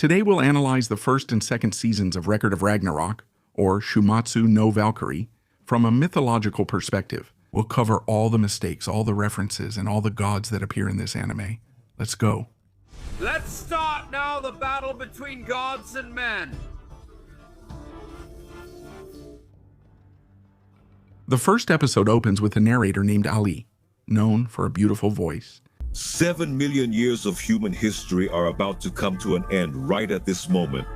Today we'll analyze the first and second seasons of Record of Ragnarok, or Shumatsu no Valkyrie, from a mythological perspective. We'll cover all the mistakes, all the references, and all the gods that appear in this anime. Let's go. Let's start now the battle between gods and men. The first episode opens with a narrator named Ali, known for a beautiful voice. 7 million years of human history are about to come to an end right at this moment,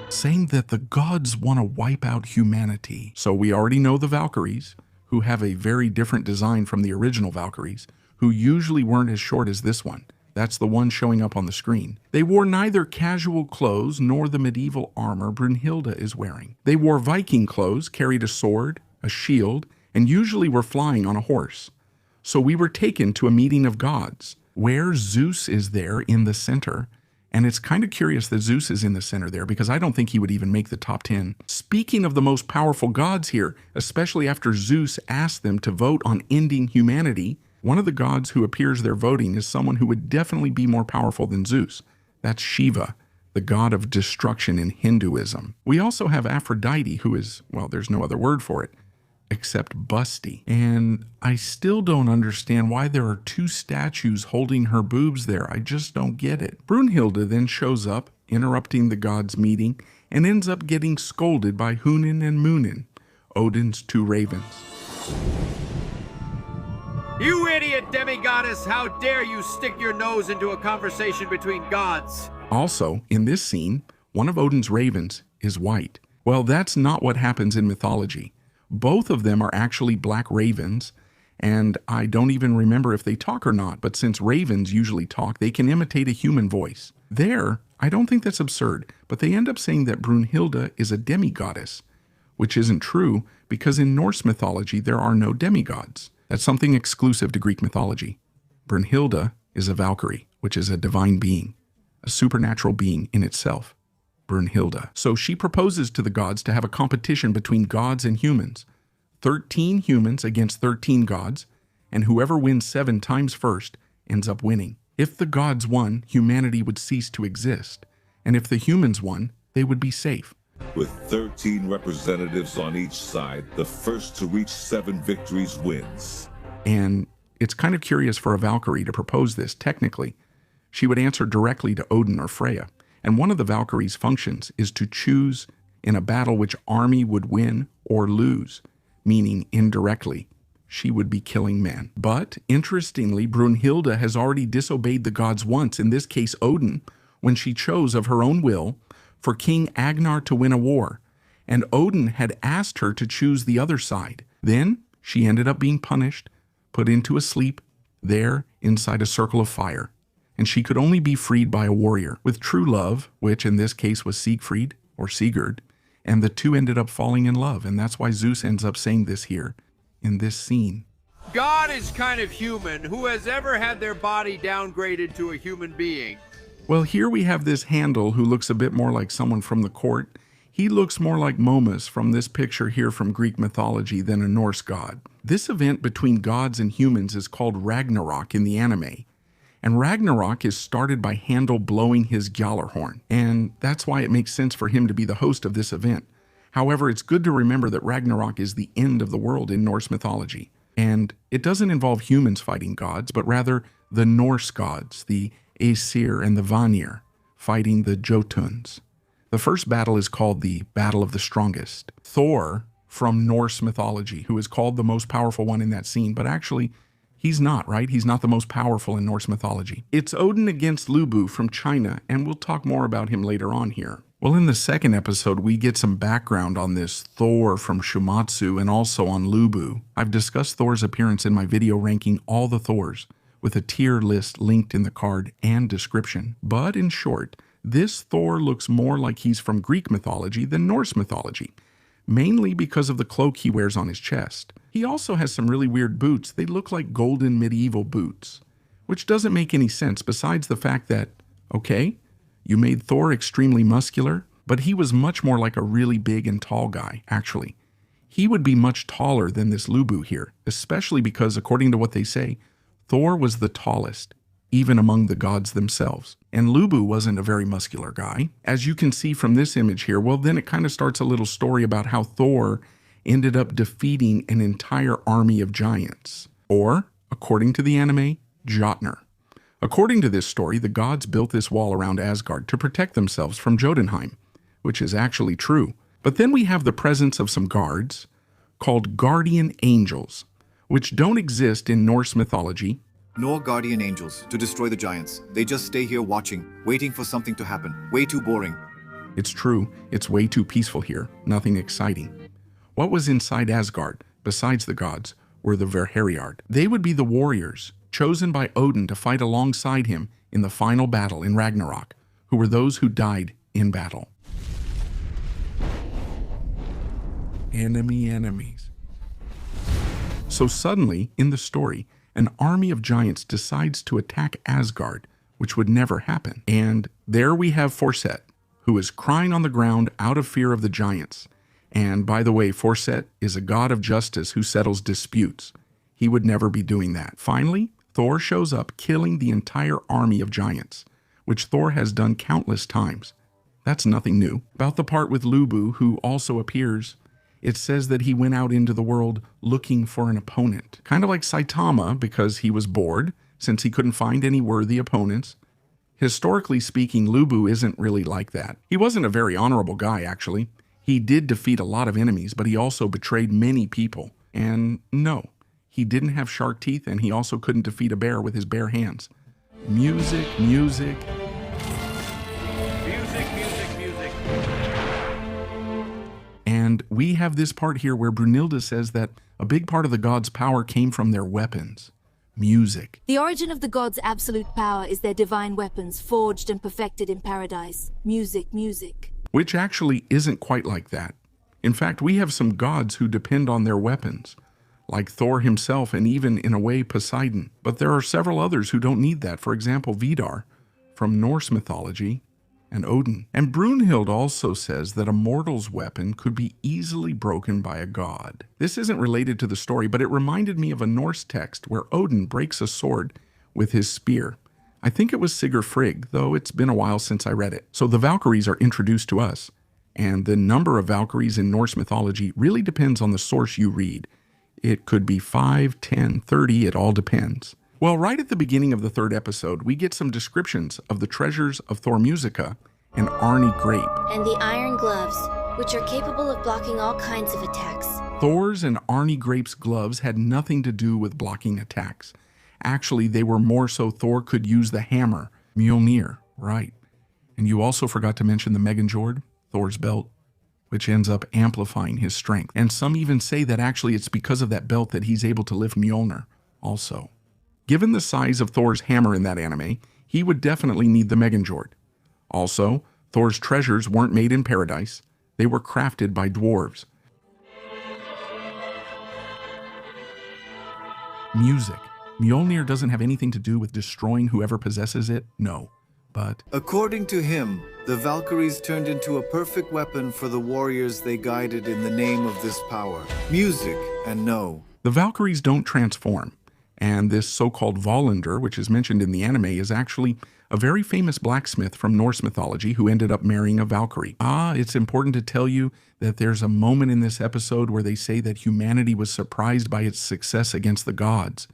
Saying that the gods want to wipe out humanity. So we already know the Valkyries, who have a very different design from the original Valkyries, who usually weren't as short as this one. That's the one showing up on the screen. They wore neither casual clothes nor the medieval armor Brunhilde is wearing. They wore Viking clothes, carried a sword, a shield, and usually were flying on a horse. So we were taken to a meeting of gods, where Zeus is there in the center. And it's kind of curious that Zeus is in the center there, because I don't think he would even make the top 10. Speaking of the most powerful gods here, especially after Zeus asked them to vote on ending humanity, one of the gods who appears there voting is someone who would definitely be more powerful than Zeus. That's Shiva, the god of destruction in Hinduism. We also have Aphrodite, who is, well, there's no other word for it, except busty. And I still don't understand why there are two statues holding her boobs there. I just don't get it. Brunhilde then shows up, interrupting the gods' meeting, and ends up getting scolded by Hunin and Munin, Odin's two ravens. You idiot demigoddess, how dare you stick your nose into a conversation between gods? Also, in this scene, one of Odin's ravens is white. Well, that's not what happens in mythology. Both of them are actually black ravens, and I don't even remember if they talk or not, but since ravens usually talk, they can imitate a human voice. There, I don't think that's absurd, but they end up saying that Brunhilde is a demigoddess, which isn't true because in Norse mythology there are no demigods. That's something exclusive to Greek mythology. Brunhilde is a Valkyrie, which is a divine being, a supernatural being in itself. Brunhilde. So she proposes to the gods to have a competition between gods and humans. 13 humans against 13 gods, and whoever wins 7 times first ends up winning. If the gods won, humanity would cease to exist, and if the humans won, they would be safe. with 13 representatives on each side. The first to reach 7 victories wins. And it's kind of curious for a Valkyrie to propose this. Technically, she would answer directly to Odin or Freya. And one of the Valkyries' functions is to choose in a battle which army would win or lose, meaning indirectly, she would be killing men. But interestingly, Brunhilde has already disobeyed the gods once, in this case Odin, when she chose of her own will for King Agnar to win a war, and Odin had asked her to choose the other side. Then she ended up being punished, put into a sleep, there inside a circle of fire, and she could only be freed by a warrior with true love, which in this case was Siegfried or Sigurd, and the two ended up falling in love, and that's why Zeus ends up saying this here in this scene. God is kind of human. Who has ever had their body downgraded to a human being? Well, here we have this Handel who looks a bit more like someone from the court. He looks more like Momus from this picture here from Greek mythology than a Norse god. This event between gods and humans is called Ragnarok in the anime. And Ragnarok is started by Handel blowing his Gjallarhorn, and that's why it makes sense for him to be the host of this event. However, it's good to remember that Ragnarok is the end of the world in Norse mythology. And it doesn't involve humans fighting gods, but rather the Norse gods, the Aesir and the Vanir, fighting the Jotuns. The first battle is called the Battle of the Strongest. Thor, from Norse mythology, who is called the most powerful one in that scene, but actually, he's not, right? He's not the most powerful in Norse mythology. It's Odin against Lubu from China, and we'll talk more about him later on here. Well, in the second episode, we get some background on this Thor from Shumatsu and also on Lubu. I've discussed Thor's appearance in my video ranking all the Thors, with a tier list linked in the card and description. But in short, this Thor looks more like he's from Greek mythology than Norse mythology, mainly because of the cloak he wears on his chest. He also has some really weird boots. They look like golden medieval boots, which doesn't make any sense besides the fact that, okay, you made Thor extremely muscular, but he was much more like a really big and tall guy, actually. He would be much taller than this Lubu here, especially because, according to what they say, Thor was the tallest, even among the gods themselves. And Lubu wasn't a very muscular guy. As you can see from this image here, well, then it kind of starts a little story about how Thor ended up defeating an entire army of giants. Or, according to the anime, Jotnar. According to this story, the gods built this wall around Asgard to protect themselves from Jotunheim, which is actually true. But then we have the presence of some guards called guardian angels, which don't exist in Norse mythology. Nor guardian angels to destroy the giants. They just stay here watching, waiting for something to happen. Way too boring. It's true, it's way too peaceful here, nothing exciting. What was inside Asgard, besides the gods, were the Verheriard. They would be the warriors, chosen by Odin to fight alongside him in the final battle in Ragnarok, who were those who died in battle. Enemies. So suddenly, in the story, an army of giants decides to attack Asgard, which would never happen. And there we have Forset, who is crying on the ground out of fear of the giants. And by the way, Forset is a god of justice who settles disputes. He would never be doing that. Finally, Thor shows up, killing the entire army of giants, which Thor has done countless times. That's nothing new. About the part with Lubu, who also appears, it says that he went out into the world looking for an opponent. Kind of like Saitama, because he was bored, since he couldn't find any worthy opponents. Historically speaking, Lubu isn't really like that. He wasn't a very honorable guy, actually. He did defeat a lot of enemies, but he also betrayed many people. And no, he didn't have shark teeth, and he also couldn't defeat a bear with his bare hands. Music. Music. And we have this part here where Brunhilde says that a big part of the gods' power came from their weapons. Music. The origin of the gods' absolute power is their divine weapons, forged and perfected in paradise. Music. Which actually isn't quite like that. In fact, we have some gods who depend on their weapons, like Thor himself and even, in a way, Poseidon. But there are several others who don't need that. For example, Vidar from Norse mythology, and Odin. And Brunhilde also says that a mortal's weapon could be easily broken by a god. This isn't related to the story, but it reminded me of a Norse text where Odin breaks a sword with his spear. I think it was Sigurd Frigg, though it's been a while since I read it. So the Valkyries are introduced to us, and the number of Valkyries in Norse mythology really depends on the source you read. It could be 5, 10, 30, it all depends. Well, right at the beginning of the third episode, we get some descriptions of the treasures of Thor Musica and Arni Grape. And the iron gloves, which are capable of blocking all kinds of attacks. Thor's and Arni Grape's gloves had nothing to do with blocking attacks. Actually, they were more so Thor could use the hammer, Mjolnir, right. And you also forgot to mention the Megingjord, Thor's belt, which ends up amplifying his strength. And some even say that actually it's because of that belt that he's able to lift Mjolnir also. Given the size of Thor's hammer in that anime, he would definitely need the Megingjord. Also, Thor's treasures weren't made in paradise. They were crafted by dwarves. Music. Mjolnir doesn't have anything to do with destroying whoever possesses it, no. But According to him, the Valkyries turned into a perfect weapon for the warriors they guided in the name of this power. Music and no. the Valkyries don't transform. And this so-called Volander, which is mentioned in the anime, is actually a very famous blacksmith from Norse mythology who ended up marrying a Valkyrie. It's important to tell you that there's a moment in this episode where they say that humanity was surprised by its success against the gods.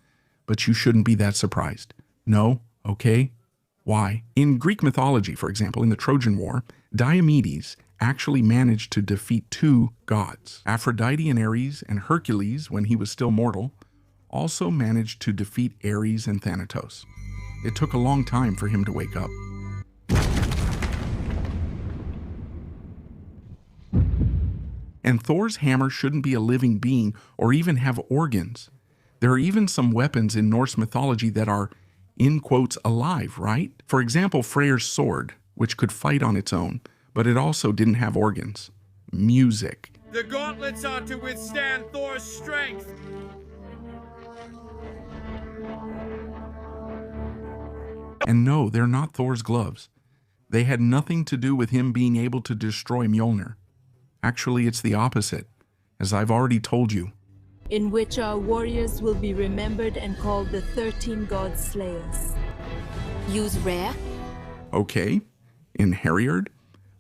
But you shouldn't be that surprised. No? Okay? Why? In Greek mythology, for example, in the Trojan War, Diomedes actually managed to defeat two gods. Aphrodite and Ares, and Hercules, when he was still mortal, also managed to defeat Ares and Thanatos. It took a long time for him to wake up. And Thor's hammer shouldn't be a living being or even have organs. There are even some weapons in Norse mythology that are, in quotes, alive, right? For example, Freyr's sword, which could fight on its own, but it also didn't have organs. Music. The gauntlets are to withstand Thor's strength. And no, they're not Thor's gloves. They had nothing to do with him being able to destroy Mjolnir. Actually, it's the opposite, as I've already told you. In which our warriors will be remembered and called the 13 God Slayers. Use rare? Okay. In Heriard?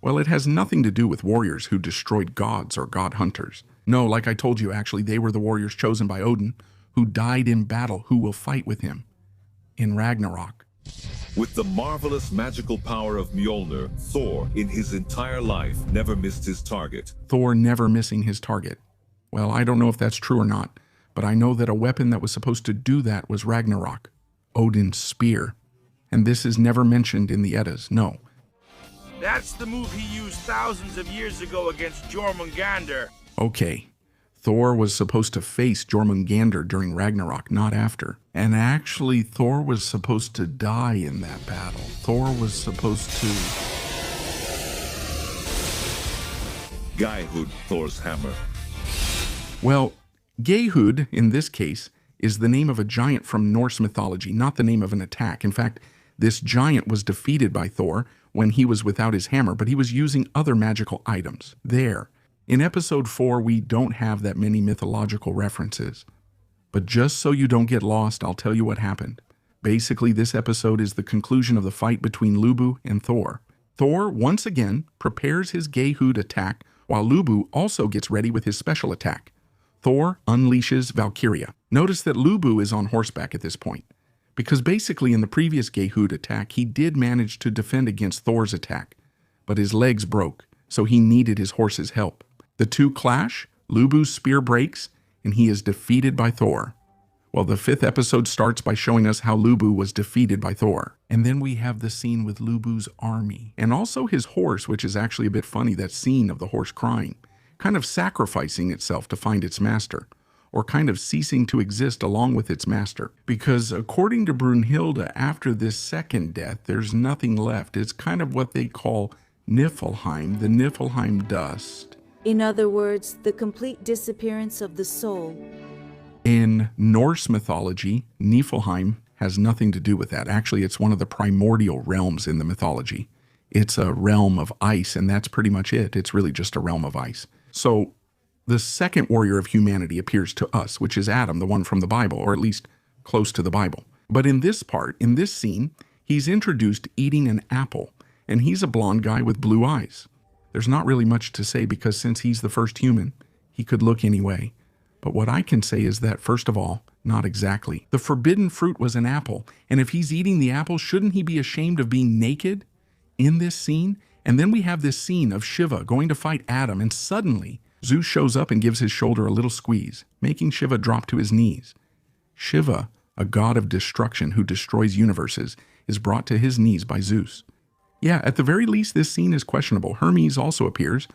Well, it has nothing to do with warriors who destroyed gods or god hunters. No, like I told you, actually, they were the warriors chosen by Odin, who died in battle, who will fight with him in Ragnarok. With the marvelous magical power of Mjolnir, Thor, in his entire life, never missed his target. Thor never missing his target. Well, I don't know if that's true or not, but I know that a weapon that was supposed to do that was Ragnarok, Odin's spear. And this is never mentioned in the Eddas, no. That's the move he used thousands of years ago against Jormungandr. Okay, Thor was supposed to face Jormungandr during Ragnarok, not after. And actually, Thor was supposed to die in that battle. Thor was supposed to... Geirhud, Thor's hammer. Well, Geirhud, in this case, is the name of a giant from Norse mythology, not the name of an attack. In fact, this giant was defeated by Thor when he was without his hammer, but he was using other magical items. There. In episode 4, we don't have that many mythological references. But just so you don't get lost, I'll tell you what happened. Basically, this episode is the conclusion of the fight between Lubu and Thor. Thor, once again, prepares his Geirhud attack, while Lubu also gets ready with his special attack. Thor unleashes Valkyria. Notice that Lubu is on horseback at this point, because basically in the previous Geirhud attack, he did manage to defend against Thor's attack, but his legs broke, so he needed his horse's help. The two clash, Lubu's spear breaks, and he is defeated by Thor. Well, the 5th episode starts by showing us how Lubu was defeated by Thor. And then we have the scene with Lubu's army, and also his horse, which is actually a bit funny, that scene of the horse crying, kind of sacrificing itself to find its master, or kind of ceasing to exist along with its master. Because according to Brunhilde, after this second death, there's nothing left. It's kind of what they call Niflheim, the Niflheim dust. In other words, the complete disappearance of the soul. In Norse mythology, Niflheim has nothing to do with that. Actually, it's one of the primordial realms in the mythology. It's a realm of ice, and that's pretty much it. It's really just a realm of ice. So the second warrior of humanity appears to us, which is Adam, the one from the Bible, or at least close to the Bible. But in this part, in this scene, he's introduced eating an apple, and he's a blonde guy with blue eyes. There's not really much to say because since he's the first human, he could look any way. But what I can say is that, first of all, not exactly. The forbidden fruit was an apple, and if he's eating the apple, shouldn't he be ashamed of being naked in this scene? And then we have this scene of Shiva going to fight Adam, and suddenly Zeus shows up and gives his shoulder a little squeeze, making Shiva drop to his knees. Shiva, a god of destruction who destroys universes, is brought to his knees by Zeus. Yeah, at the very least, this scene is questionable. Hermes also appears,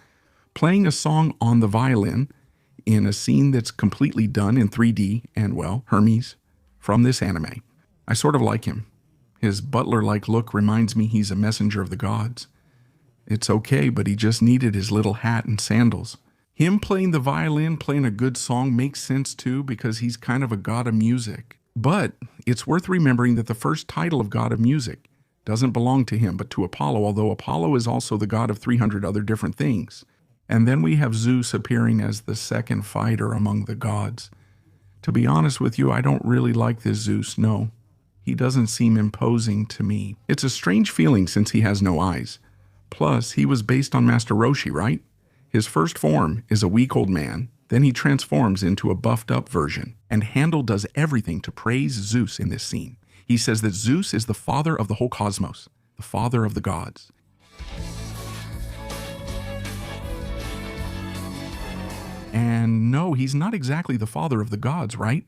playing a song on the violin in a scene that's completely done in 3D, and, well, Hermes from this anime. I sort of like him. His butler-like look reminds me he's a messenger of the gods. It's okay, but he just needed his little hat and sandals. Him playing the violin, playing a good song makes sense too, because he's kind of a god of music. But it's worth remembering that the first title of god of music doesn't belong to him, but to Apollo, although Apollo is also the god of 300 other different things. And then we have Zeus appearing as the second fighter among the gods. To be honest with you, I don't really like this Zeus, no. He doesn't seem imposing to me. It's a strange feeling since he has no eyes. Plus, he was based on Master Roshi, right? His first form is a weak old man, then he transforms into a buffed up version, and Handel does everything to praise Zeus in this scene. He says that Zeus is the father of the whole cosmos, the father of the gods. And no, he's not exactly the father of the gods, right?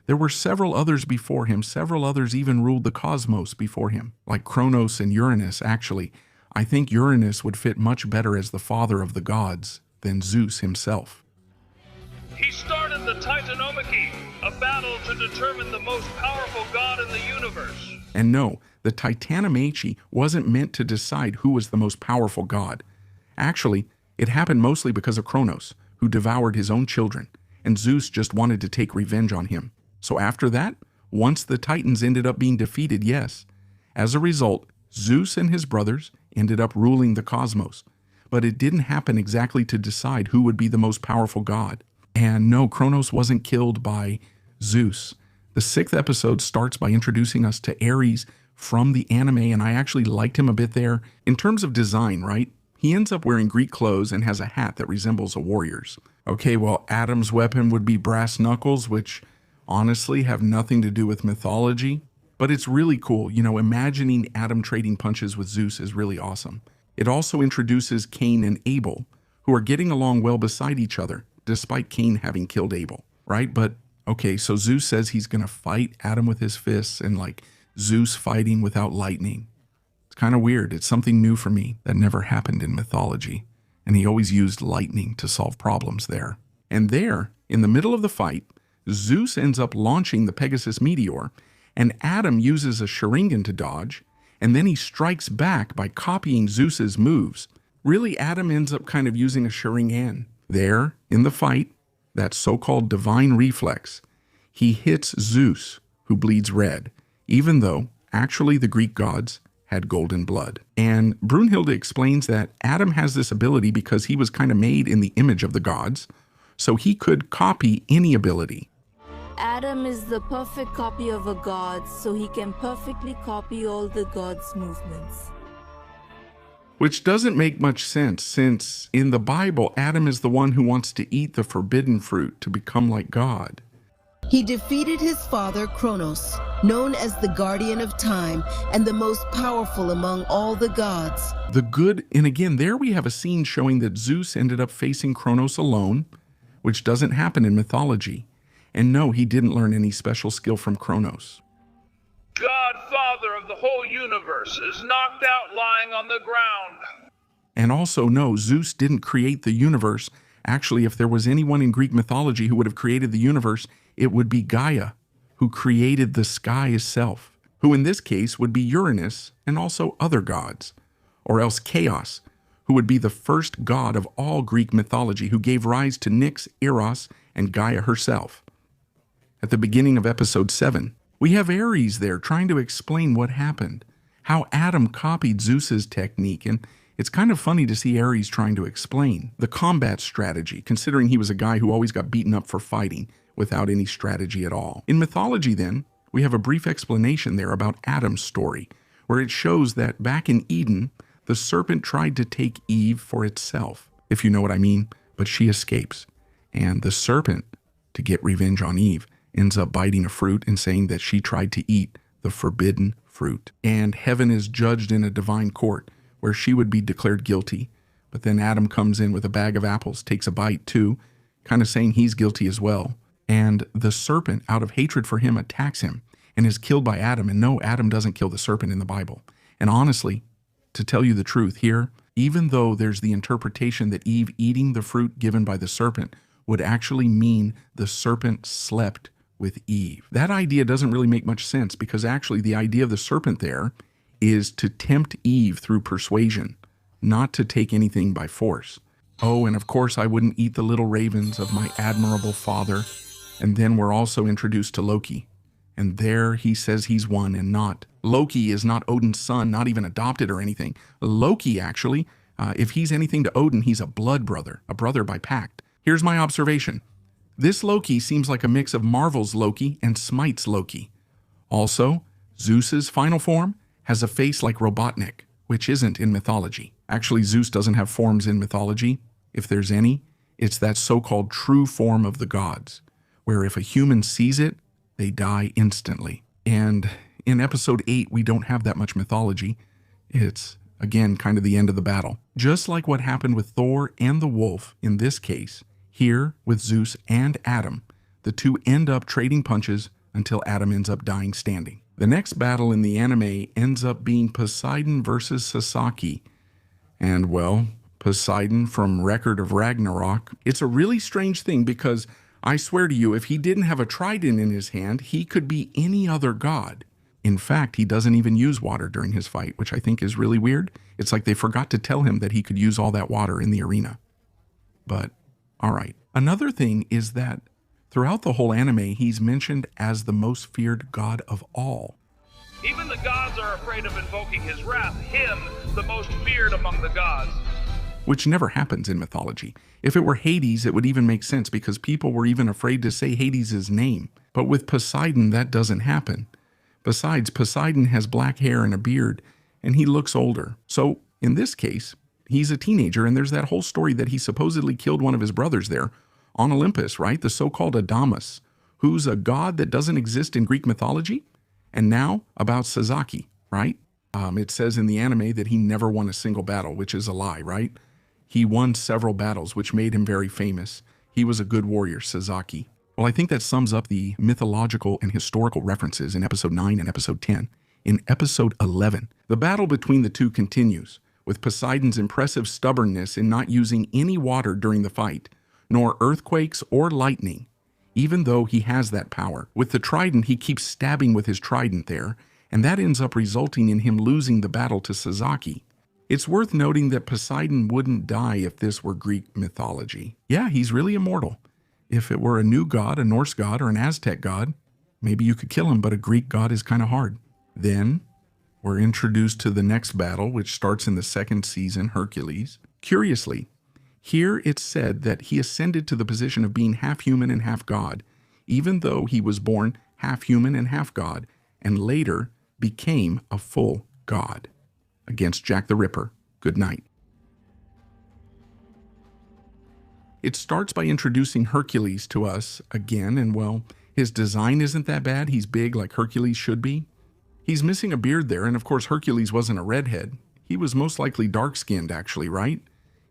There were several others before him. Several others even ruled the cosmos before him, like Kronos and Uranus. Actually, I think Uranus would fit much better as the father of the gods than Zeus himself. He started the Titanomachy, a battle to determine the most powerful god in the universe. And no, the Titanomachy wasn't meant to decide who was the most powerful god. Actually, it happened mostly because of Kronos, who devoured his own children, and Zeus just wanted to take revenge on him. So after that, once the Titans ended up being defeated, yes. As a result, Zeus and his brothers ended up ruling the cosmos. But it didn't happen exactly to decide who would be the most powerful god. And no, Kronos wasn't killed by Zeus. The 6th episode starts by introducing us to Ares from the anime, and I actually liked him a bit there. In terms of design, right? He ends up wearing Greek clothes and has a hat that resembles a warrior's. Okay, well, Adam's weapon would be brass knuckles, which honestly have nothing to do with mythology. But it's really cool. You know, imagining Adam trading punches with Zeus is really awesome. It also introduces Cain and Abel, who are getting along well beside each other, despite Cain having killed Abel, right? But, okay, so Zeus says he's going to fight Adam with his fists, and like Zeus fighting without lightning. It's kind of weird. It's something new for me that never happened in mythology. And he always used lightning to solve problems there. And there, in the middle of the fight, Zeus ends up launching the Pegasus meteor, and Adam uses a Sharingan to dodge, and then he strikes back by copying Zeus's moves. Really, Adam ends up kind of using a Sharingan. There, in the fight, that so-called divine reflex, he hits Zeus, who bleeds red, even though actually the Greek gods had golden blood. And Brunhilde explains that Adam has this ability because he was kind of made in the image of the gods, so he could copy any ability. Adam is the perfect copy of a god, so he can perfectly copy all the gods' movements. Which doesn't make much sense, since in the Bible, Adam is the one who wants to eat the forbidden fruit to become like God. He defeated his father, Kronos, known as the guardian of time and the most powerful among all the gods. And again, there we have a scene showing that Zeus ended up facing Kronos alone, which doesn't happen in mythology. And no, he didn't learn any special skill from Kronos. God, Father of the whole universe, is knocked out lying on the ground. And also, no, Zeus didn't create the universe. Actually, if there was anyone in Greek mythology who would have created the universe, it would be Gaia, who created the sky itself, who in this case would be Uranus and also other gods, or else Chaos, who would be the first god of all Greek mythology, who gave rise to Nyx, Eros, and Gaia herself. At the beginning of episode 7, we have Ares there trying to explain what happened, how Adam copied Zeus's technique, and it's kind of funny to see Ares trying to explain the combat strategy, considering he was a guy who always got beaten up for fighting without any strategy at all. In mythology, then, we have a brief explanation there about Adam's story, where it shows that back in Eden, the serpent tried to take Eve for itself, if you know what I mean, but she escapes. And the serpent, to get revenge on Eve, ends up biting a fruit and saying that she tried to eat the forbidden fruit. And heaven is judged in a divine court, where she would be declared guilty. But then Adam comes in with a bag of apples, takes a bite too, kind of saying he's guilty as well. And the serpent, out of hatred for him, attacks him and is killed by Adam. And no, Adam doesn't kill the serpent in the Bible. And honestly, to tell you the truth here, even though there's the interpretation that Eve eating the fruit given by the serpent would actually mean the serpent slept with Eve, that idea doesn't really make much sense, because actually the idea of the serpent there is to tempt Eve through persuasion, not to take anything by force. Oh, and of course I wouldn't eat the little ravens of my admirable father. And then we're also introduced to Loki. And there he says he's one and not. Loki is not Odin's son, not even adopted or anything. Loki, actually, if he's anything to Odin, he's a blood brother, a brother by pact. Here's my observation. This Loki seems like a mix of Marvel's Loki and Smite's Loki. Also, Zeus's final form has a face like Robotnik, which isn't in mythology. Actually, Zeus doesn't have forms in mythology. If there's any, it's that so-called true form of the gods, where if a human sees it, they die instantly. And in episode 8, we don't have that much mythology. It's, again, kind of the end of the battle. Just like what happened with Thor and the wolf in this case, here with Zeus and Adam, the two end up trading punches until Adam ends up dying standing. The next battle in the anime ends up being Poseidon versus Sasaki. And well, Poseidon from Record of Ragnarok. It's a really strange thing, because I swear to you, if he didn't have a trident in his hand, he could be any other god. In fact, he doesn't even use water during his fight, which I think is really weird. It's like they forgot to tell him that he could use all that water in the arena. But, all right. Another thing is that throughout the whole anime, he's mentioned as the most feared god of all. Even the gods are afraid of invoking his wrath, him, the most feared among the gods. Which never happens in mythology. If it were Hades, it would even make sense, because people were even afraid to say Hades' name. But with Poseidon, that doesn't happen. Besides, Poseidon has black hair and a beard, and he looks older. So, in this case, he's a teenager, and there's that whole story that he supposedly killed one of his brothers there on Olympus, right? The so-called Adamas, who's a god that doesn't exist in Greek mythology. And now about Sasaki, right? It says in the anime that he never won a single battle, which is a lie, right? He won several battles, which made him very famous. He was a good warrior, Sasaki. Well, I think that sums up the mythological and historical references in episode 9 and episode 10. In episode 11, the battle between the two continues, with Poseidon's impressive stubbornness in not using any water during the fight, nor earthquakes or lightning, even though he has that power. With the trident, he keeps stabbing with his trident there, and that ends up resulting in him losing the battle to Sasaki. It's worth noting that Poseidon wouldn't die if this were Greek mythology. Yeah, he's really immortal. If it were a new god, a Norse god, or an Aztec god, maybe you could kill him, but a Greek god is kind of hard. Then, we're introduced to the next battle, which starts in the second season, Hercules. Curiously, here it's said that he ascended to the position of being half human and half god, even though he was born half human and half god, and later became a full god. Against Jack the Ripper. Good night. It starts by introducing Hercules to us again, and well, his design isn't that bad. He's big like Hercules should be. He's missing a beard there, and of course Hercules wasn't a redhead. He was most likely dark-skinned actually, right?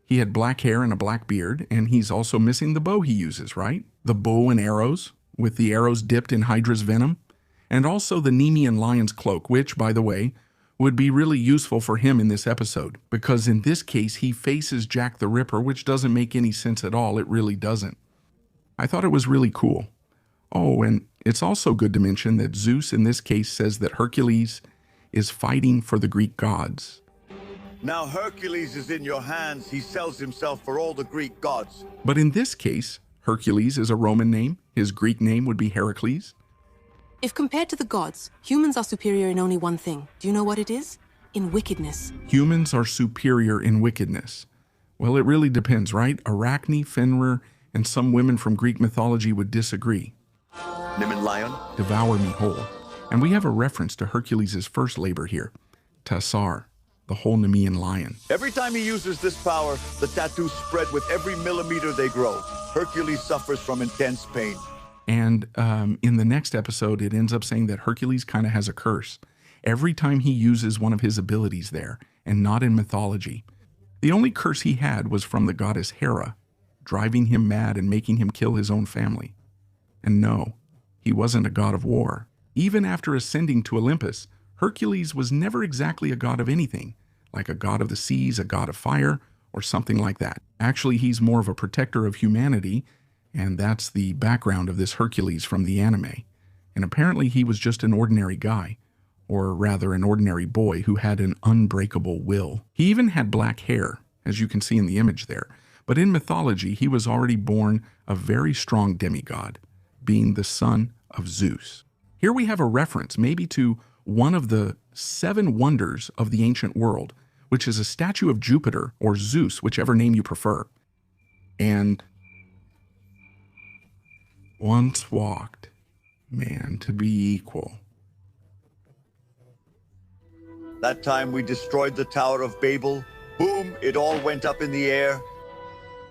He had black hair and a black beard, and he's also missing the bow he uses, right? The bow and arrows, with the arrows dipped in Hydra's venom, and also the Nemean lion's cloak, which, by the way, would be really useful for him in this episode, because in this case he faces Jack the Ripper, which doesn't make any sense at all. It really doesn't. I thought it was really cool. Oh, and it's also good to mention that Zeus in this case says that Hercules is fighting for the Greek gods. Now Hercules is in your hands. He sells himself for all the Greek gods. But in this case, Hercules is a Roman name. His Greek name would be Heracles. If compared to the gods, humans are superior in only one thing. Do you know what it is? In wickedness. Humans are superior in wickedness. Well, it really depends, right? Arachne, Fenrir, and some women from Greek mythology would disagree. Nemean lion? Devour me whole. And we have a reference to Hercules' first labor here. Tassar, the whole Nemean lion. Every time he uses this power, the tattoos spread with every millimeter they grow. Hercules suffers from intense pain. And in the next episode, it ends up saying that Hercules kind of has a curse every time he uses one of his abilities there, and not in mythology. The only curse he had was from the goddess Hera, driving him mad and making him kill his own family. And no, he wasn't a god of war. Even after ascending to Olympus, Hercules was never exactly a god of anything, like a god of the seas, a god of fire, or something like that. Actually, he's more of a protector of humanity, and that's the background of this Hercules from the anime. And apparently he was just an ordinary guy, or rather an ordinary boy who had an unbreakable will. He even had black hair, as you can see in the image there. But in mythology, he was already born a very strong demigod, being the son of Zeus. Here we have a reference maybe to one of the 7 wonders of the ancient world, which is a statue of Jupiter or Zeus, whichever name you prefer. And once walked man to be equal. That time we destroyed the Tower of Babel. Boom, it all went up in the air.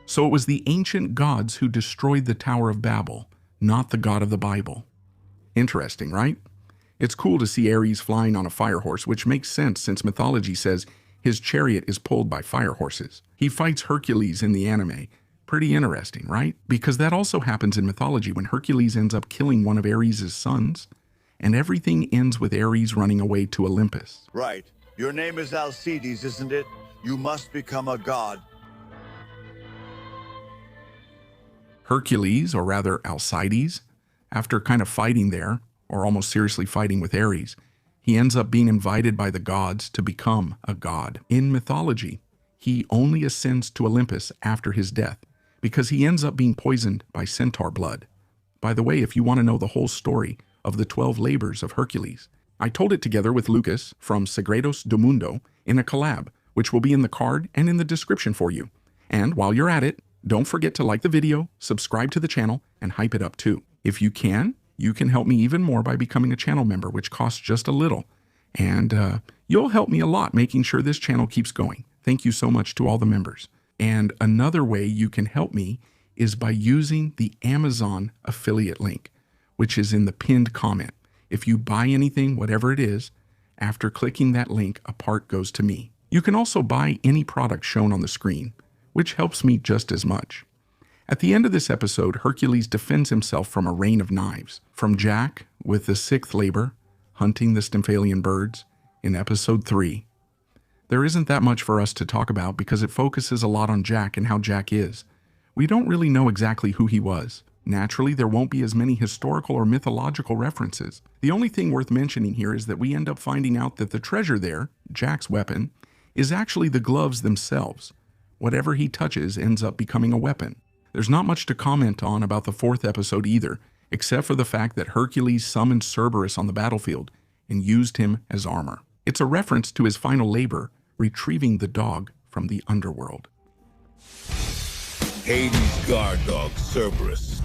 So it was the ancient gods who destroyed the Tower of Babel, not the God of the Bible. Interesting, right? It's cool to see Ares flying on a fire horse, which makes sense since mythology says his chariot is pulled by fire horses. He fights Hercules in the anime. Pretty interesting, right? Because that also happens in mythology when Hercules ends up killing one of Ares' sons, and everything ends with Ares running away to Olympus. Right. Your name is Alcides, isn't it? You must become a god. Hercules, or rather Alcides, after kind of fighting there, or almost seriously fighting with Ares, he ends up being invited by the gods to become a god. In mythology, he only ascends to Olympus after his death, because he ends up being poisoned by centaur blood. By the way, if you want to know the whole story of the 12 labors of Hercules, I told it together with Lucas from Segredos do Mundo in a collab, which will be in the card and in the description for you. And while you're at it, don't forget to like the video, subscribe to the channel, and hype it up too. If you can, You can help me even more by becoming a channel member, which costs just a little. And you'll help me a lot making sure this channel keeps going. Thank you so much to all the members. And another way you can help me is by using the Amazon affiliate link, which is in the pinned comment. If you buy anything, whatever it is, after clicking that link, a part goes to me. You can also buy any product shown on the screen, which helps me just as much. At the end of this episode, Hercules defends himself from a rain of knives, from Jack with the sixth labor, hunting the Stymphalian birds, in episode 3. There isn't that much for us to talk about because it focuses a lot on Jack and how Jack is. We don't really know exactly who he was. Naturally, there won't be as many historical or mythological references. The only thing worth mentioning here is that we end up finding out that the treasure there, Jack's weapon, is actually the gloves themselves. Whatever he touches ends up becoming a weapon. There's not much to comment on about the 4th episode either, except for the fact that Hercules summoned Cerberus on the battlefield and used him as armor. It's a reference to his final labor, retrieving the dog from the underworld. Hades' guard dog, Cerberus.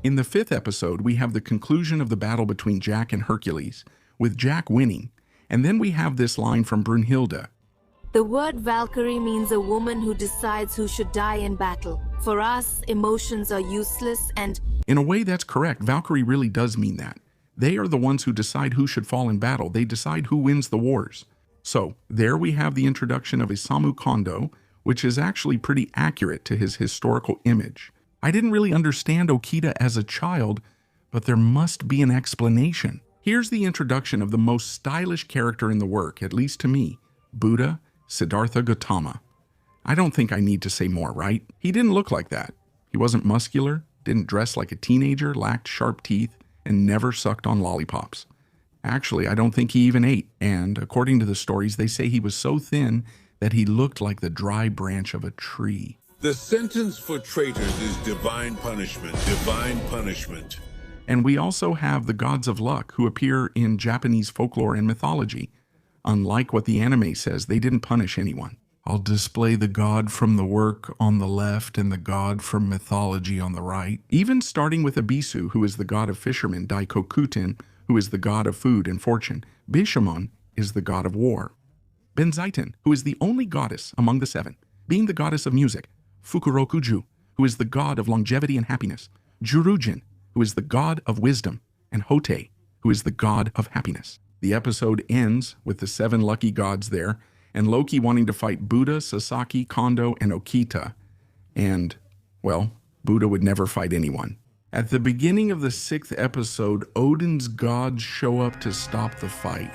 In the 5th episode, we have the conclusion of the battle between Jack and Hercules, with Jack winning, and then we have this line from Brunhilde. The word Valkyrie means a woman who decides who should die in battle. For us, emotions are useless and... In a way, that's correct. Valkyrie really does mean that. They are the ones who decide who should fall in battle. They decide who wins the wars. So, there we have the introduction of Isamu Kondo, which is actually pretty accurate to his historical image. I didn't really understand Okita as a child, but there must be an explanation. Here's the introduction of the most stylish character in the work, at least to me, Buddha Siddhartha Gautama. I don't think I need to say more, right? He didn't look like that. He wasn't muscular, didn't dress like a teenager, lacked sharp teeth, and never sucked on lollipops. Actually, I don't think he even ate, and according to the stories, they say he was so thin that he looked like the dry branch of a tree. The sentence for traitors is divine punishment, divine punishment. And we also have the gods of luck who appear in Japanese folklore and mythology. Unlike what the anime says, they didn't punish anyone. I'll display the god from the work on the left and the god from mythology on the right. Even starting with Abisu, who is the god of fishermen, Daikokuten, who is the god of food and fortune, Bishamon is the god of war. Benzaiten, who is the only goddess among the 7, being the goddess of music, Fukurokuju, who is the god of longevity and happiness, Jurujin, who is the god of wisdom, and Hote, who is the god of happiness. The episode ends with the 7 lucky gods there, and Loki wanting to fight Buddha, Sasaki, Kondo, and Okita. And, well, Buddha would never fight anyone. At the beginning of the 6th episode, Odin's gods show up to stop the fight.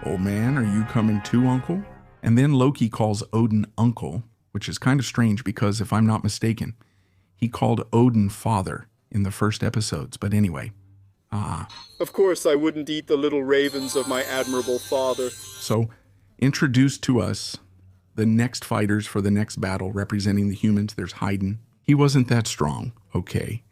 Oh man, are you coming too, uncle? And then Loki calls Odin uncle, which is kind of strange because, if I'm not mistaken, he called Odin father in the first episodes, but anyway. Of course I wouldn't eat the little ravens of my admirable father. So, introduced to us the next fighters for the next battle representing the humans. There's Raiden. He wasn't that strong, okay,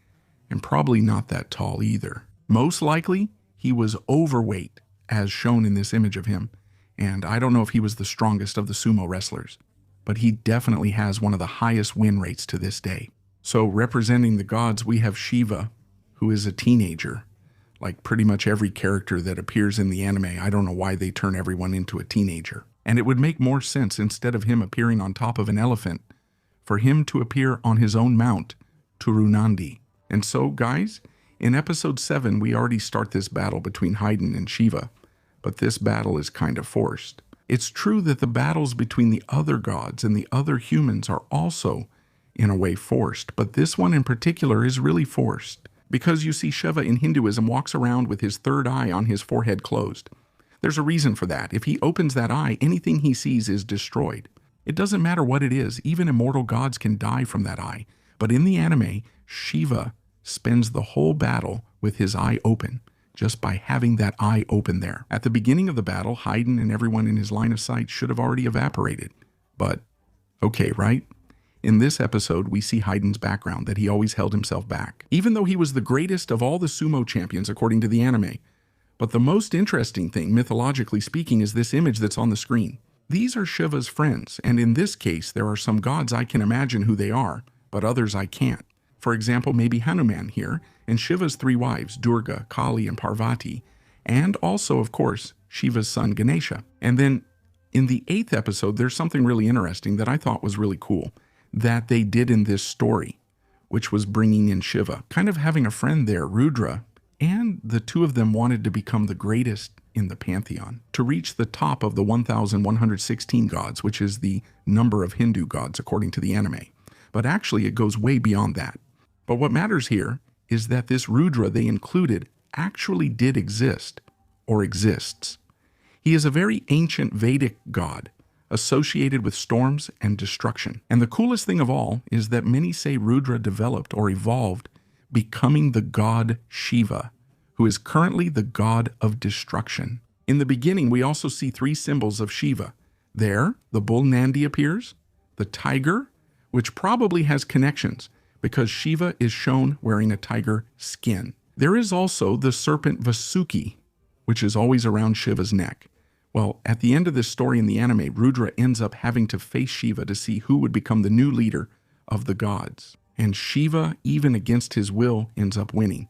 and probably not that tall either. Most likely, he was overweight, as shown in this image of him, and I don't know if he was the strongest of the sumo wrestlers, but he definitely has one of the highest win rates to this day. So, representing the gods, we have Shiva, who is a teenager. Like pretty much every character that appears in the anime, I don't know why they turn everyone into a teenager. And it would make more sense, instead of him appearing on top of an elephant, for him to appear on his own mount, Turunandi. And so, guys, in episode 7, we already start this battle between Raiden and Shiva, but this battle is kind of forced. It's true that the battles between the other gods and the other humans are also, in a way, forced, but this one in particular is really forced. Because you see, Shiva in Hinduism walks around with his third eye on his forehead closed. There's a reason for that. If he opens that eye, anything he sees is destroyed. It doesn't matter what it is, even immortal gods can die from that eye. But in the anime, Shiva spends the whole battle with his eye open, just by having that eye open there. At the beginning of the battle, Raiden and everyone in his line of sight should have already evaporated. But, okay, right? In this episode, we see Raiden's background, that he always held himself back, even though he was the greatest of all the sumo champions according to the anime. But the most interesting thing, mythologically speaking, is this image that's on the screen. These are Shiva's friends, and in this case, there are some gods I can imagine who they are, but others I can't. For example, maybe Hanuman here, and Shiva's three wives, Durga, Kali, and Parvati, and also, of course, Shiva's son Ganesha. And then in the 8th episode, there's something really interesting that I thought was really cool that they did in this story, which was bringing in Shiva, kind of having a friend there, Rudra, and the two of them wanted to become the greatest in the pantheon, to reach the top of the 1,116 gods, which is the number of Hindu gods according to the anime. But actually, it goes way beyond that. But what matters here is that this Rudra they included actually did exist, or exists. He is a very ancient Vedic god, associated with storms and destruction. And the coolest thing of all is that many say Rudra developed or evolved, becoming the god Shiva, who is currently the god of destruction. In the beginning, we also see 3 symbols of Shiva. There, the bull Nandi appears, the tiger, which probably has connections because Shiva is shown wearing a tiger skin. There is also the serpent Vasuki, which is always around Shiva's neck. Well, at the end of this story in the anime, Rudra ends up having to face Shiva to see who would become the new leader of the gods. And Shiva, even against his will, ends up winning.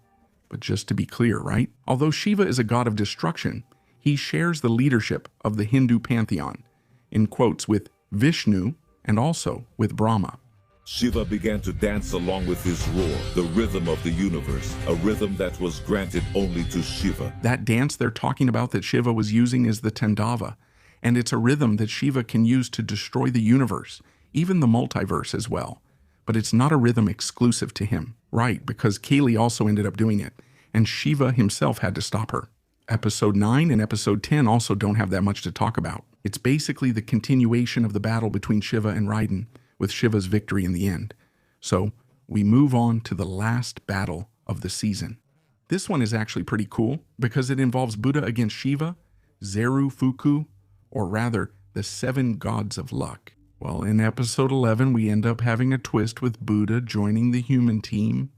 But just to be clear, right? Although Shiva is a god of destruction, he shares the leadership of the Hindu pantheon, in quotes, with Vishnu and also with Brahma. Shiva began to dance along with his roar, the rhythm of the universe, a rhythm that was granted only to Shiva. That dance they're talking about that Shiva was using is the Tandava, and it's a rhythm that Shiva can use to destroy the universe, even the multiverse as well. But it's not a rhythm exclusive to him, right? Because Kali also ended up doing it, and Shiva himself had to stop her. Episode 9 and Episode 10 also don't have that much to talk about. It's basically the continuation of the battle between Shiva and Raiden, with Shiva's victory in the end. So we move on to the last battle of the season. This one is actually pretty cool because it involves Buddha against Shiva, Zeru Fuku, or rather, the 7 gods of luck. Well, in episode 11, we end up having a twist with Buddha joining the human team,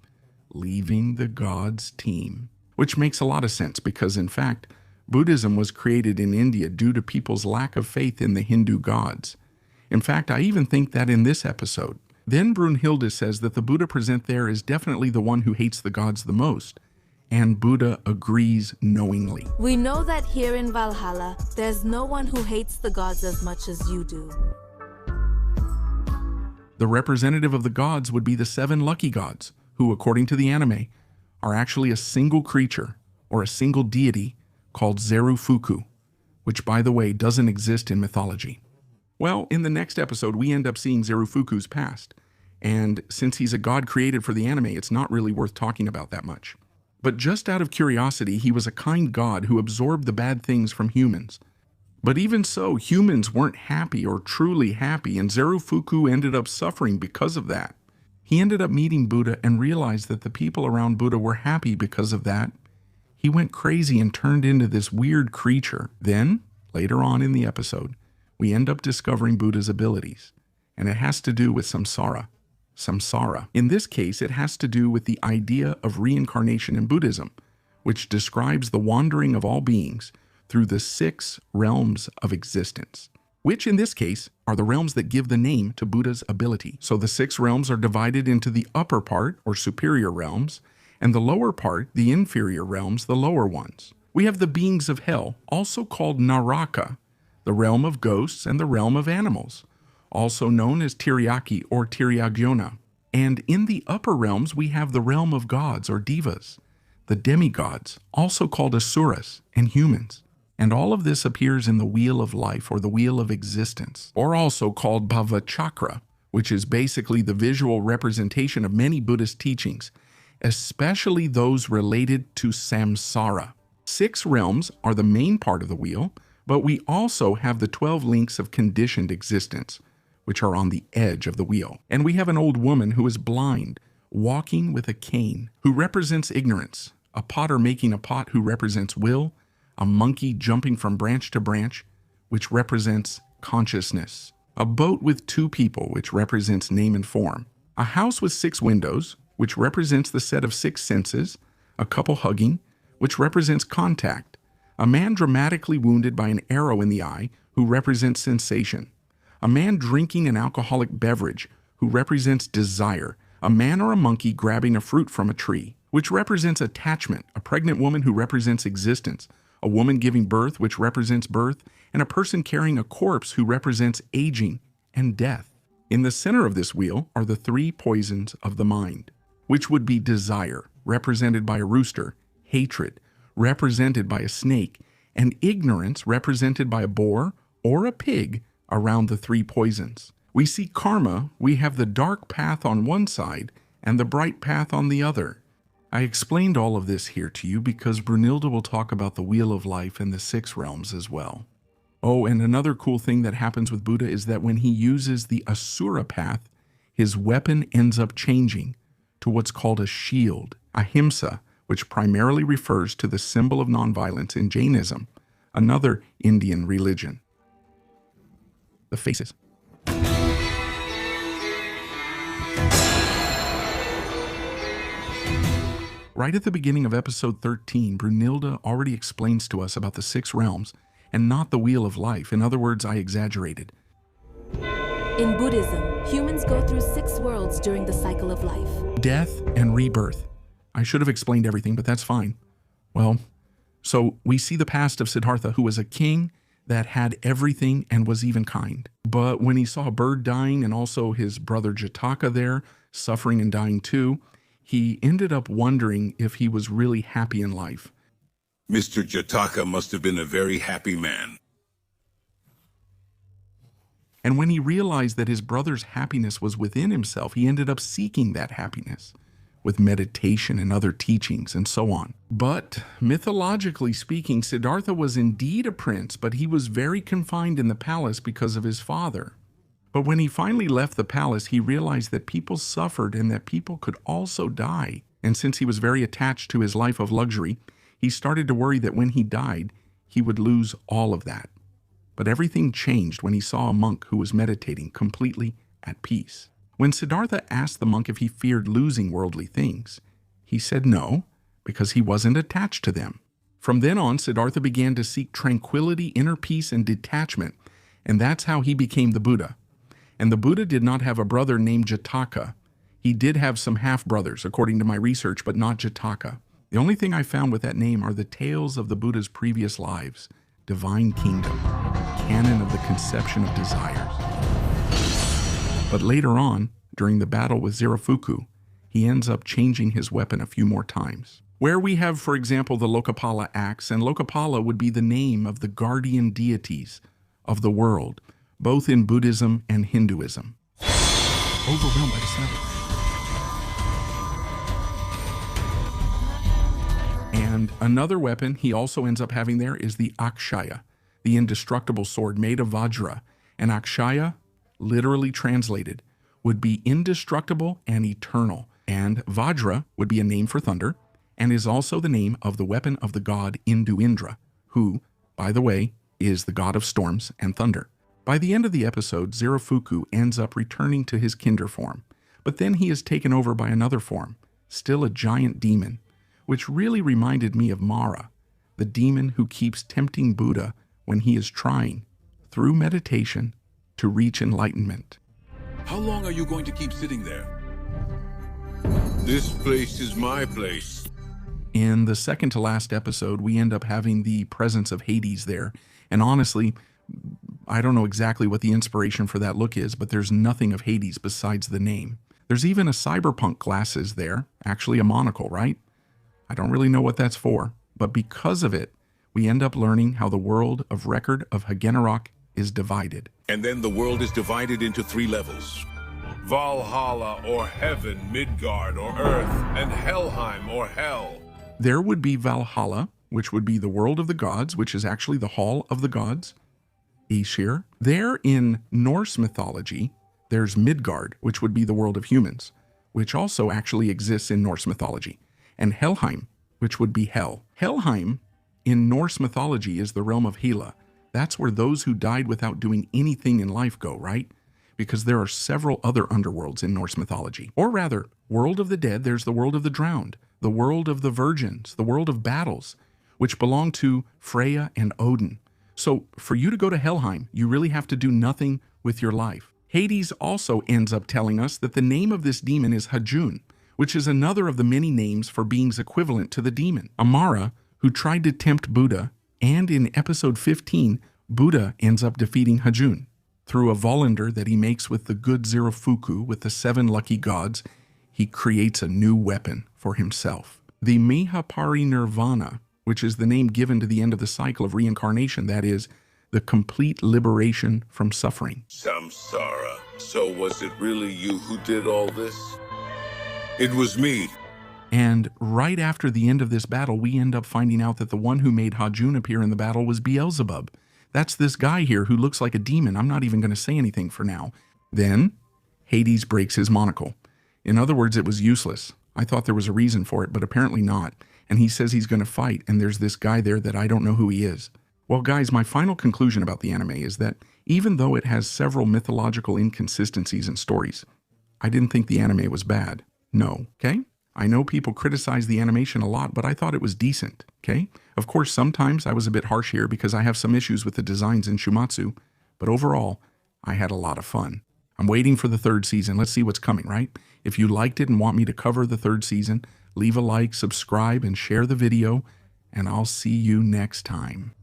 leaving the gods team. Which makes a lot of sense because, in fact, Buddhism was created in India due to people's lack of faith in the Hindu gods. In fact, I even think that in this episode. Then Brunhilde says that the Buddha present there is definitely the one who hates the gods the most, and Buddha agrees knowingly. We know that here in Valhalla, there's no one who hates the gods as much as you do. The representative of the gods would be the 7 lucky gods, who, according to the anime, are actually a single creature, or a single deity, called Zeru Fuku, which, by the way, doesn't exist in mythology. Well, in the next episode, we end up seeing Zeru Fuku's past, and since he's a god created for the anime, it's not really worth talking about that much. But just out of curiosity, he was a kind god who absorbed the bad things from humans. But even so, humans weren't happy or truly happy, and Zeru Fuku ended up suffering because of that. He ended up meeting Buddha and realized that the people around Buddha were happy because of that. He went crazy and turned into this weird creature. Then, later on in the episode, we end up discovering Buddha's abilities, and it has to do with samsara. Samsara. In this case, it has to do with the idea of reincarnation in Buddhism, which describes the wandering of all beings through the 6 realms of existence, which in this case are the realms that give the name to Buddha's ability. So the 6 realms are divided into the upper part, or superior realms, and the lower part, the inferior realms, the lower ones. We have the beings of hell, also called Naraka, the realm of ghosts and the realm of animals, also known as Tiryaki or Tiryagyona. And in the upper realms, we have the realm of gods or devas, the demigods, also called asuras, and humans. And all of this appears in the wheel of life or the wheel of existence, or also called Bhava Chakra, which is basically the visual representation of many Buddhist teachings, especially those related to samsara. 6 realms are the main part of the wheel, but we also have the 12 links of conditioned existence, which are on the edge of the wheel. And we have an old woman who is blind, walking with a cane, who represents ignorance, a potter making a pot who represents will, a monkey jumping from branch to branch, which represents consciousness, a boat with 2 people, which represents name and form, a house with 6 windows, which represents the set of 6 senses, a couple hugging, which represents contact, a man dramatically wounded by an arrow in the eye, who represents sensation, a man drinking an alcoholic beverage, who represents desire, A man or a monkey grabbing a fruit from a tree, which represents attachment, a pregnant woman who represents existence, a woman giving birth, which represents birth, and a person carrying a corpse who represents aging and death. In the center of this wheel are the three poisons of the mind, which would be desire, represented by a rooster, hatred, represented by a snake, and ignorance, represented by a boar or a pig around the three poisons. We see karma, we have the dark path on one side and the bright path on the other. I explained all of this here to you because Brunilda will talk about the Wheel of Life and the 6 realms as well. Oh, and another cool thing that happens with Buddha is that when he uses the Asura path, his weapon ends up changing to what's called a shield, ahimsa, which primarily refers to the symbol of nonviolence in Jainism, another Indian religion. The faces. Right at the beginning of episode 13, Brunilda already explains to us about the 6 realms and not the Wheel of Life. In other words, I exaggerated. In Buddhism, humans go through 6 worlds during the cycle of life. Death and rebirth. I should have explained everything, but that's fine. Well, so we see the past of Siddhartha, who was a king that had everything and was even kind. But when he saw a bird dying and also his brother Jataka there, suffering and dying too, he ended up wondering if he was really happy in life. Mr. Jataka must have been a very happy man. And when he realized that his brother's happiness was within himself, he ended up seeking that happiness with meditation and other teachings and so on. But mythologically speaking, Siddhartha was indeed a prince, but he was very confined in the palace because of his father. But when he finally left the palace, he realized that people suffered and that people could also die. And since he was very attached to his life of luxury, he started to worry that when he died, he would lose all of that. But everything changed when he saw a monk who was meditating completely at peace. When Siddhartha asked the monk if he feared losing worldly things, he said no, because he wasn't attached to them. From then on, Siddhartha began to seek tranquility, inner peace, and detachment, and that's how he became the Buddha. And the Buddha did not have a brother named Jataka. He did have some half-brothers, according to my research, but not Jataka. The only thing I found with that name are the tales of the Buddha's previous lives, divine kingdom, canon of the conception of desires. But later on, during the battle with Zarafuku, he ends up changing his weapon a few more times. Where we have, for example, the Lokapala axe, and Lokapala would be the name of the guardian deities of the world, both in Buddhism and Hinduism. Overwhelmed by the sound. And another weapon he also ends up having there is the Akshaya, the indestructible sword made of Vajra. And Akshaya, literally translated, would be indestructible and eternal. And Vajra would be a name for thunder, and is also the name of the weapon of the god Indu Indra, who, by the way, is the god of storms and thunder. By the end of the episode, Zarafuku ends up returning to his kinder form, but then he is taken over by another form, still a giant demon, which really reminded me of Mara, the demon who keeps tempting Buddha when he is trying, through meditation, to reach enlightenment. How long are you going to keep sitting there? This place is my place. In the second to last episode, we end up having the presence of Hades there, and honestly, I don't know exactly what the inspiration for that look is, but there's nothing of Hades besides the name. There's even a cyberpunk glasses there, actually a monocle, right? I don't really know what that's for, but because of it, we end up learning how the world of record of Ragnarok is divided. And then the world is divided into 3 levels. Valhalla or heaven, Midgard or earth, and Helheim or hell. There would be Valhalla, which would be the world of the gods, which is actually the hall of the gods, Aesir. There in Norse mythology, there's Midgard, which would be the world of humans, which also actually exists in Norse mythology, and Helheim, which would be hell. Helheim in Norse mythology is the realm of Hela. That's where those who died without doing anything in life go, right? Because there are several other underworlds in Norse mythology. Or rather, world of the dead, there's the world of the drowned, the world of the virgins, the world of battles, which belong to Freya and Odin. So for you to go to Helheim, you really have to do nothing with your life. Hades also ends up telling us that the name of this demon is Hajun, which is another of the many names for beings equivalent to the demon. Amara, who tried to tempt Buddha, and in episode 15, Buddha ends up defeating Hajun. Through a Volander that he makes with the good Zirafuku with the 7 lucky gods, he creates a new weapon for himself. The Mihaparinirvana, which is the name given to the end of the cycle of reincarnation, that is, the complete liberation from suffering. Samsara. So was it really you who did all this? It was me. And right after the end of this battle, we end up finding out that the one who made Hajun appear in the battle was Beelzebub. That's this guy here who looks like a demon. I'm not even going to say anything for now. Then, Hades breaks his monocle. In other words, it was useless. I thought there was a reason for it, but apparently not. And he says he's going to fight, and there's this guy there that I don't know who he is. Well, guys, my final conclusion about the anime is that even though it has several mythological inconsistencies and stories, I didn't think the anime was bad. No, okay? I know people criticize the animation a lot, but I thought it was decent, okay? Of course, sometimes I was a bit harsh here because I have some issues with the designs in Shumatsu, but overall, I had a lot of fun. I'm waiting for the 3rd season. Let's see what's coming, right? If you liked it and want me to cover the 3rd season, leave a like, subscribe, and share the video, and I'll see you next time.